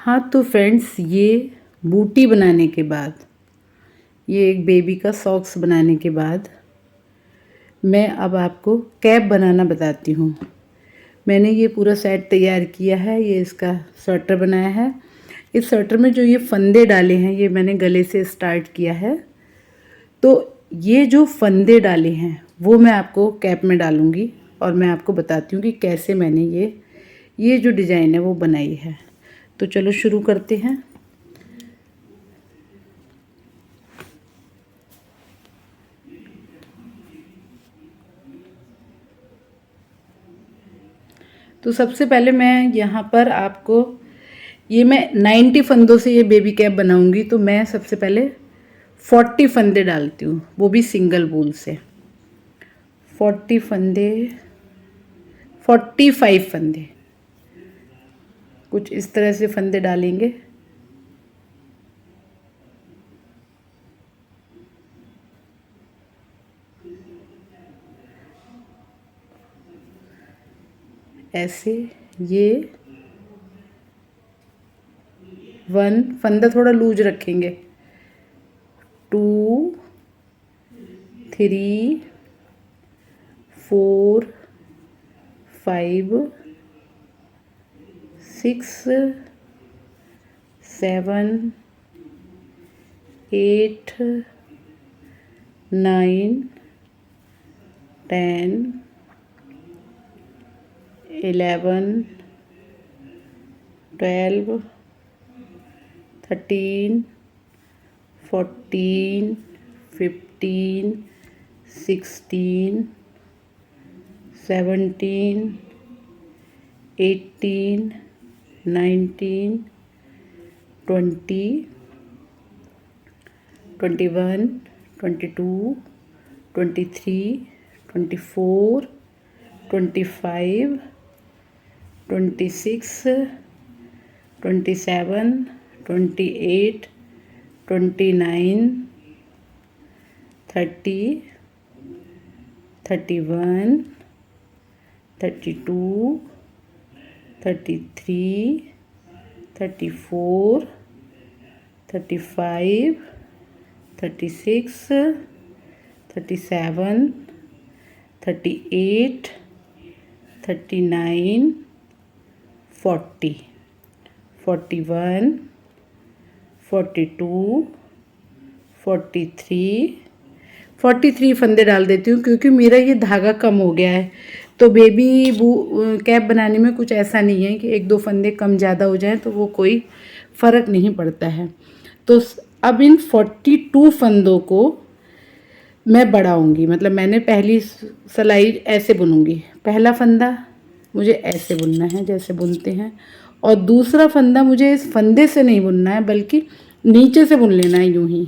हाँ तो फ्रेंड्स, ये बूटी बनाने के बाद, ये एक बेबी का सॉक्स बनाने के बाद मैं अब आपको कैप बनाना बताती हूँ। मैंने ये पूरा सेट तैयार किया है। ये इसका स्वेटर बनाया है। इस स्वेटर में जो ये फंदे डाले हैं, ये मैंने गले से स्टार्ट किया है। तो ये जो फंदे डाले हैं वो मैं आपको कैप में डालूँगी और मैं आपको बताती हूँ कि कैसे मैंने ये जो डिज़ाइन है वो बनाई है। तो चलो शुरू करते हैं। तो सबसे पहले मैं यहाँ पर आपको मैं 90 फंदों से ये बेबी कैप बनाऊंगी। तो मैं सबसे पहले 40 फंदे डालती हूँ, वो भी सिंगल वूल से। 40 फंदे, 45 फंदे, कुछ इस तरह से फंदे डालेंगे। ऐसे ये 1 फंदा थोड़ा लूज रखेंगे, 2, 3, 4, 5, 6, 7, 8, 9, 10, 11, 12, 13, 14, 15, 16, 17, 18, 19, 20, 21, 22, 23, 24, 25, 26, 27, 28, 29, 30, 31, 32, 33, 34, 35, 36, 37, 38, 39, 40, 41, 42, 43 फंदे डाल देती हूँ क्योंकि मेरा ये धागा कम हो गया है। तो बेबी कैप बनाने में कुछ ऐसा नहीं है कि 1-2 फंदे कम ज़्यादा हो जाएं तो वो कोई फ़र्क नहीं पड़ता है। तो अब इन 42 फंदों को मैं बढ़ाऊंगी। मतलब मैंने पहली सिलाई ऐसे बुनूंगी, पहला फंदा मुझे ऐसे बुनना है जैसे बुनते हैं, और दूसरा फंदा मुझे इस फंदे से नहीं बुनना है बल्कि नीचे से बुन लेना है। यूं ही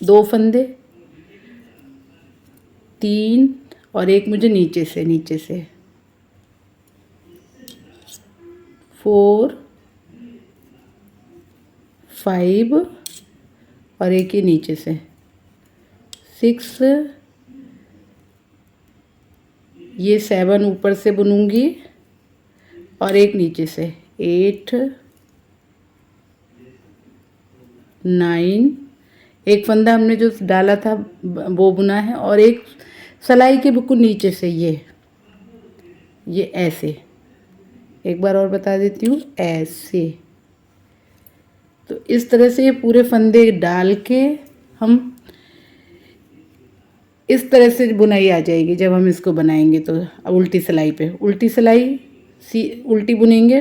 2 फंदे, 3 और एक मुझे नीचे से 4, 5 और एक ही नीचे से 6, ये 7 ऊपर से बुनूंगी और एक नीचे से 8, 9, एक फंदा हमने जो डाला था वो बुना है, और एक सिलाई के बिल्कुल नीचे से ये ऐसे। एक बार और बता देती हूँ, ऐसे। तो इस तरह से ये पूरे फंदे डाल के हम इस तरह से बुनाई आ जाएगी। जब हम इसको बनाएंगे तो उल्टी सिलाई पे उल्टी सिलाई उल्टी बुनेंगे।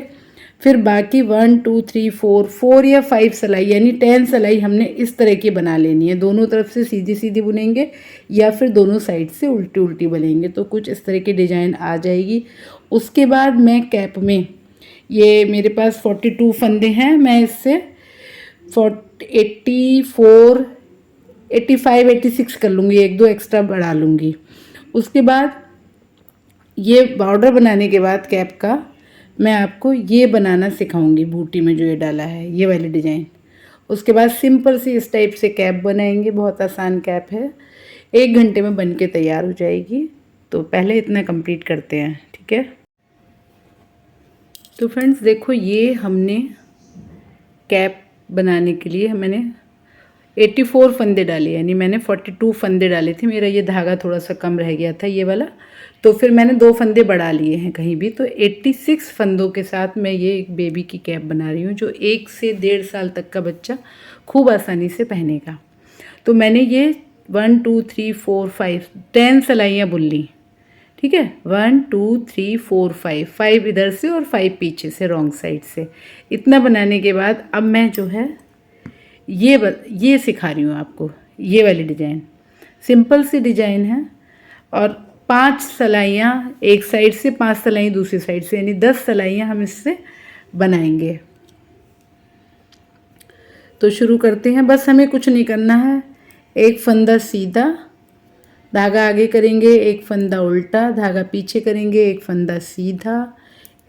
फिर बाकी 1, 2, 3, 4 या 5 सिलाई यानी 10 सिलाई हमने इस तरह की बना लेनी है। दोनों तरफ से सीधी सीधी बुनेंगे या फिर दोनों साइड से उल्टी उल्टी बनेंगे तो कुछ इस तरह की डिजाइन आ जाएगी। उसके बाद मैं कैप में, ये मेरे पास 42 फंदे हैं, मैं इससे 84, 85, 86 कर लूँगी, 1-2 एक्स्ट्रा बढ़ा लूँगी। उसके बाद ये बॉर्डर बनाने के बाद कैप का मैं आपको ये बनाना सिखाऊंगी। बूटी में जो ये डाला है ये वाली डिज़ाइन, उसके बाद सिंपल सी इस टाइप से कैप बनाएंगे। बहुत आसान कैप है, 1 घंटे में बन के तैयार हो जाएगी। तो पहले इतना कंप्लीट करते हैं, ठीक है। तो फ्रेंड्स देखो, ये हमने कैप बनाने के लिए मैंने 84 फंदे डाले, यानी मैंने 42 फंदे डाले थे। मेरा ये धागा थोड़ा सा कम रह गया था ये वाला, तो फिर मैंने 2 फंदे बढ़ा लिए हैं कहीं भी। तो 86 फंदों के साथ मैं ये एक बेबी की कैप बना रही हूँ, जो 1 से 1.5 साल तक का बच्चा खूब आसानी से पहनेगा। तो मैंने ये 1 2 3 4 5 10 सिलाइयाँ बुन ली, ठीक है। 1 2 3 4 5 इधर से और 5 पीछे से, रॉन्ग साइड से। इतना बनाने के बाद अब मैं जो है ये सिखा रही हूँ आपको। ये वाली डिज़ाइन सिंपल सी डिज़ाइन है, और 5 सिलाइयाँ एक साइड से, 5 सिलाइयाँ दूसरी साइड से, यानी 10 सिलाइयाँ हम इससे बनाएंगे। तो शुरू करते हैं। बस हमें कुछ नहीं करना है, एक फंदा सीधा, धागा आगे करेंगे, एक फंदा उल्टा, धागा पीछे करेंगे, एक फंदा सीधा,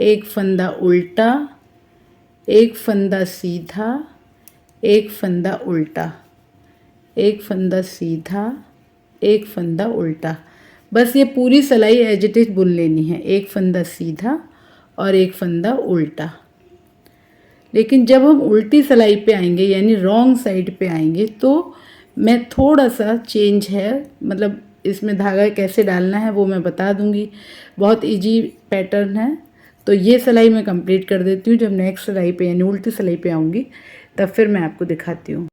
एक फंदा उल्टा, एक फंदा सीधा, एक फंदा उल्टा, एक फंदा सीधा, एक फंदा उल्टा। बस ये पूरी सिलाई एज इट इज बुन लेनी है, एक फंदा सीधा और एक फंदा उल्टा। लेकिन जब हम उल्टी सिलाई पे आएंगे, यानी रॉन्ग साइड पे आएंगे, तो मैं थोड़ा सा चेंज है, मतलब इसमें धागा कैसे डालना है वो मैं बता दूंगी। बहुत इजी पैटर्न है। तो ये सिलाई मैं कंप्लीट कर देती हूँ। जब नेक्स्ट सिलाई पे यानी उल्टी सिलाई पे आऊँगी तब फिर मैं आपको दिखाती हूँ।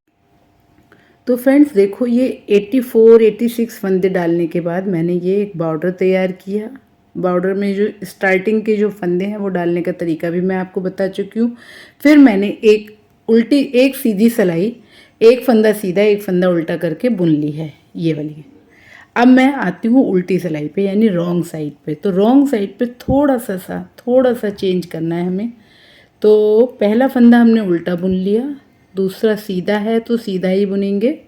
तो फ्रेंड्स देखो, ये 86 फंदे डालने के बाद मैंने ये एक बॉर्डर तैयार किया। बॉर्डर में जो स्टार्टिंग के जो फंदे हैं वो डालने का तरीका भी मैं आपको बता चुकी हूँ। फिर मैंने एक सीधी सिलाई, एक फंदा सीधा एक फंदा उल्टा करके बुन ली है ये वाली। अब मैं आती हूँ उल्टी सिलाई पे, यानी रॉन्ग साइड पे। तो रॉन्ग साइड पे थोड़ा सा चेंज करना है हमें। तो पहला फंदा हमने उल्टा बुन लिया, दूसरा सीधा है तो सीधा ही बुनेंगे,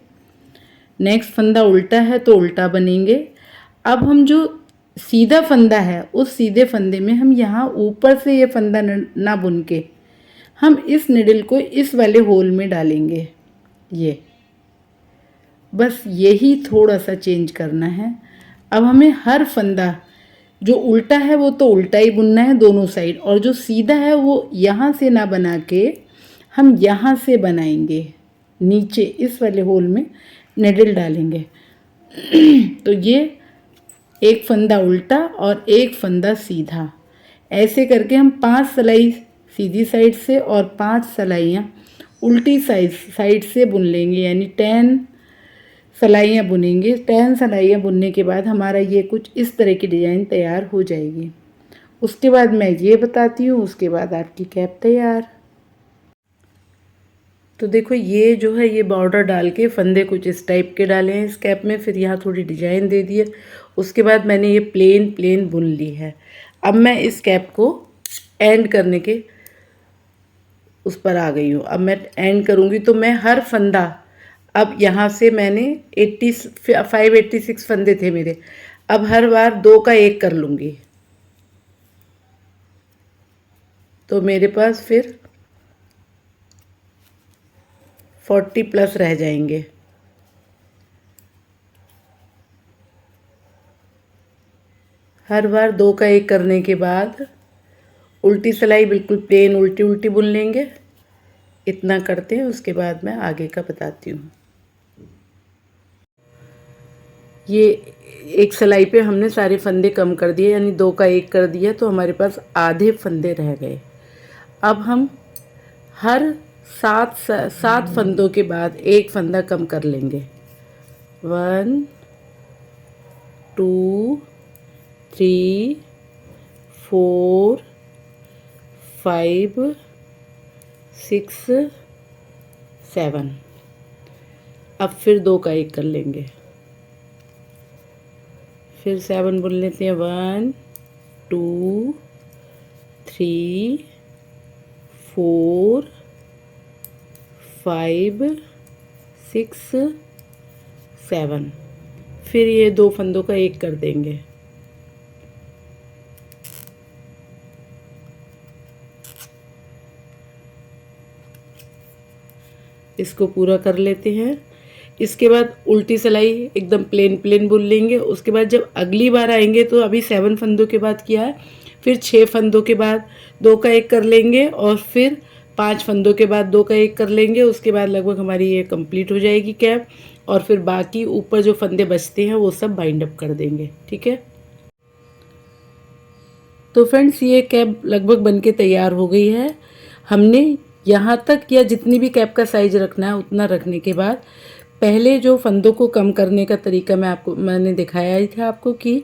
नेक्स्ट फंदा उल्टा है तो उल्टा बनेंगे। अब हम जो सीधा फंदा है उस सीधे फंदे में हम यहाँ ऊपर से ये फंदा ना बुन के हम इस निडल को इस वाले होल में डालेंगे। ये बस यही थोड़ा सा चेंज करना है। अब हमें हर फंदा जो उल्टा है वो तो उल्टा ही बुनना है दोनों साइड, और जो सीधा है वो यहाँ से ना बना के हम यहाँ से बनाएंगे, नीचे इस वाले होल में निडल डालेंगे। तो ये एक फंदा उल्टा और एक फंदा सीधा, ऐसे करके हम 5 सिलाई सीधी साइड से और 5 सिलाइयाँ उल्टी साइड से बुन लेंगे, यानी 10 सिलाइयाँ बुनेंगे। 10 सिलाइयाँ बुनने के बाद हमारा ये कुछ इस तरह की डिज़ाइन तैयार हो जाएगी। उसके बाद मैं ये बताती हूँ, उसके बाद आपकी कैप तैयार। तो देखो, ये जो है ये बॉर्डर डाल के फंदे कुछ इस टाइप के डाले हैं इस कैप में, फिर यहाँ थोड़ी डिजाइन दे दी है। उसके बाद मैंने ये प्लेन बुन ली है। अब मैं इस कैप को एंड करने के उस पर आ गई हूँ। अब मैं एंड करूँगी तो मैं हर फंदा, अब यहाँ से मैंने 86 फंदे थे मेरे, अब हर बार 2 का 1 कर लूँगी, तो मेरे पास फिर 40 प्लस रह जाएंगे। हर बार 2 का 1 करने के बाद उल्टी सिलाई बिल्कुल प्लेन उल्टी बुन लेंगे। इतना करते हैं, उसके बाद मैं आगे का बताती हूँ। ये एक सिलाई पे हमने सारे फंदे कम कर दिए, यानी 2 का 1 कर दिया, तो हमारे पास आधे फंदे रह गए। अब हम हर 7 फंदों के बाद एक फंदा कम कर लेंगे। 1 2 3 4 5 6 7। अब फिर 2 का 1 कर लेंगे, फिर 7 बुन लेते हैं। 1 2 3 4 5 6 7। फिर ये 2 फंदों का 1 कर देंगे। इसको पूरा कर लेते हैं। इसके बाद उल्टी सिलाई एकदम प्लेन बुन लेंगे। उसके बाद जब अगली बार आएंगे तो अभी 7 फंदों के बाद किया है, फिर 6 फंदों के बाद 2 का 1 कर लेंगे और फिर 5 फंदों के बाद 2 का 1 कर लेंगे। उसके बाद लगभग हमारी ये कंप्लीट हो जाएगी कैप, और फिर बाकी ऊपर जो फंदे बचते हैं वो सब बाइंड अप कर देंगे। ठीक है, तो फ्रेंड्स ये कैप लगभग बनके तैयार हो गई है। हमने यहाँ तक या जितनी भी कैप का साइज रखना है उतना रखने के बाद पहले जो फंदों को कम करने का तरीका मैंने दिखाया ही था आपको कि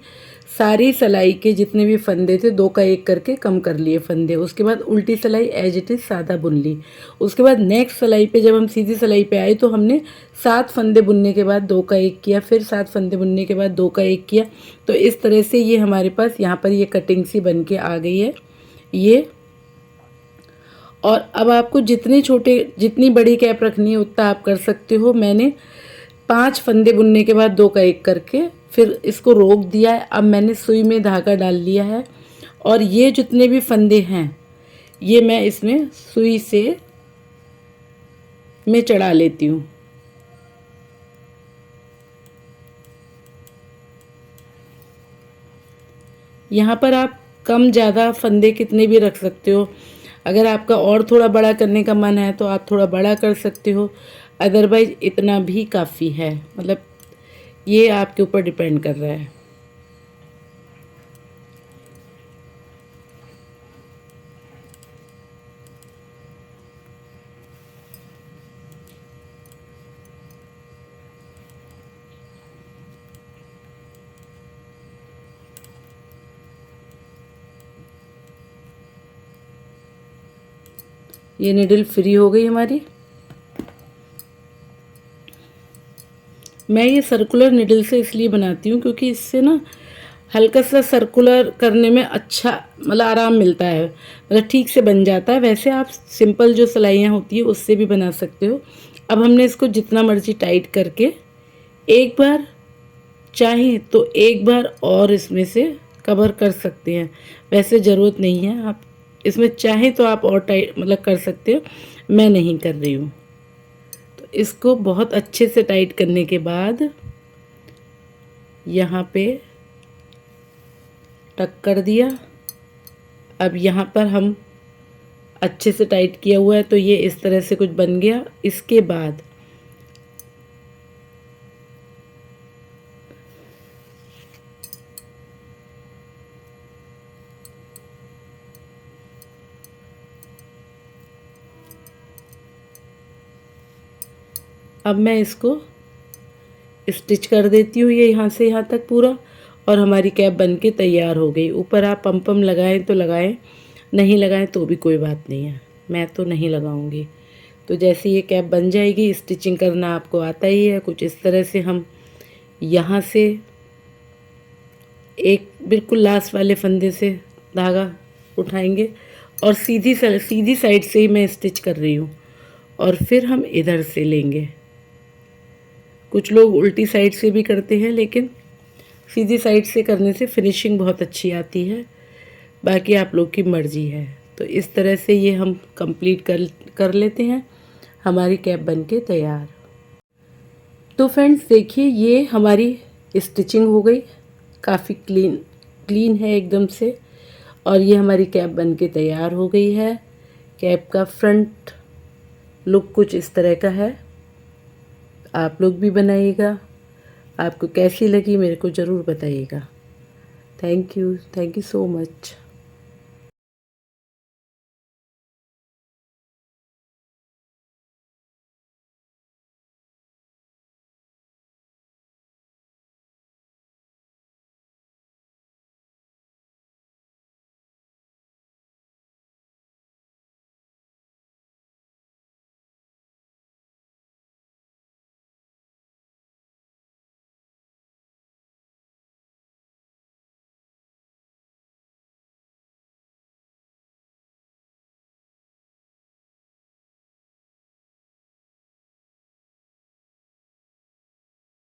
सारी सिलाई के जितने भी फंदे थे 2 का 1 करके कम कर लिए फंदे। उसके बाद उल्टी सिलाई एज इट इज़ सादा बुन ली। उसके बाद नेक्स्ट सिलाई पे जब हम सीधी सिलाई पे आए तो हमने 7 फंदे बुनने के बाद 2 का 1 किया, फिर 7 फंदे बुनने के बाद 2 का 1 किया। तो इस तरह से ये हमारे पास यहाँ पर ये कटिंग सी बन के आ गई है ये। और अब आपको जितनी बड़ी कैप रखनी है उतना आप कर सकते हो। मैंने 5 फंदे बुनने के बाद 2 का 1 करके फिर इसको रोक दिया है। अब मैंने सुई में धागा डाल लिया है और ये जितने भी फंदे हैं ये मैं इसमें सुई से मैं चढ़ा लेती हूँ। यहाँ पर आप कम ज़्यादा फंदे कितने भी रख सकते हो। अगर आपका और थोड़ा बड़ा करने का मन है तो आप थोड़ा बड़ा कर सकते हो, अदरवाइज इतना भी काफ़ी है। मतलब ये आपके ऊपर डिपेंड कर रहा है। ये निडल फ्री हो गई हमारी। मैं ये सर्कुलर निडल से इसलिए बनाती हूँ क्योंकि इससे ना हल्का सा सर्कुलर करने में अच्छा मतलब आराम मिलता है, मतलब ठीक से बन जाता है। वैसे आप सिंपल जो सिलाइयाँ होती है उससे भी बना सकते हो। अब हमने इसको जितना मर्जी टाइट करके एक बार चाहें तो एक बार और इसमें से कवर कर सकते हैं। वैसे ज़रूरत नहीं है, आप इसमें चाहें तो आप और टाइट मतलब कर सकते हो, मैं नहीं कर रही हूँ। तो इसको बहुत अच्छे से टाइट करने के बाद यहाँ पे टक कर दिया। अब यहाँ पर हम अच्छे से टाइट किया हुआ है तो ये इस तरह से कुछ बन गया। इसके बाद अब मैं इसको स्टिच कर देती हूँ ये यहाँ से यहाँ तक पूरा, और हमारी कैप बन के तैयार हो गई। ऊपर आप पम लगाएं तो लगाएं, नहीं लगाएं तो भी कोई बात नहीं है, मैं तो नहीं लगाऊंगी। तो जैसे ये कैप बन जाएगी, स्टिचिंग करना आपको आता ही है। कुछ इस तरह से हम यहाँ से एक बिल्कुल लास्ट वाले फंदे से धागा उठाएंगे और सीधी साइड से ही मैं स्टिच कर रही हूँ, और फिर हम इधर से लेंगे। कुछ लोग उल्टी साइड से भी करते हैं, लेकिन सीधी साइड से करने से फिनिशिंग बहुत अच्छी आती है। बाकी आप लोग की मर्ज़ी है। तो इस तरह से ये हम कंप्लीट कर लेते हैं। हमारी कैप बनके तैयार। तो फ्रेंड्स देखिए ये हमारी स्टिचिंग हो गई, काफ़ी क्लीन है एकदम से, और ये हमारी कैप बनके तैयार हो गई है। कैप का फ्रंट लुक कुछ इस तरह का है। आप लोग भी बनाइएगा। आपको कैसी लगी मेरे को ज़रूर बताइएगा। Thank you so much.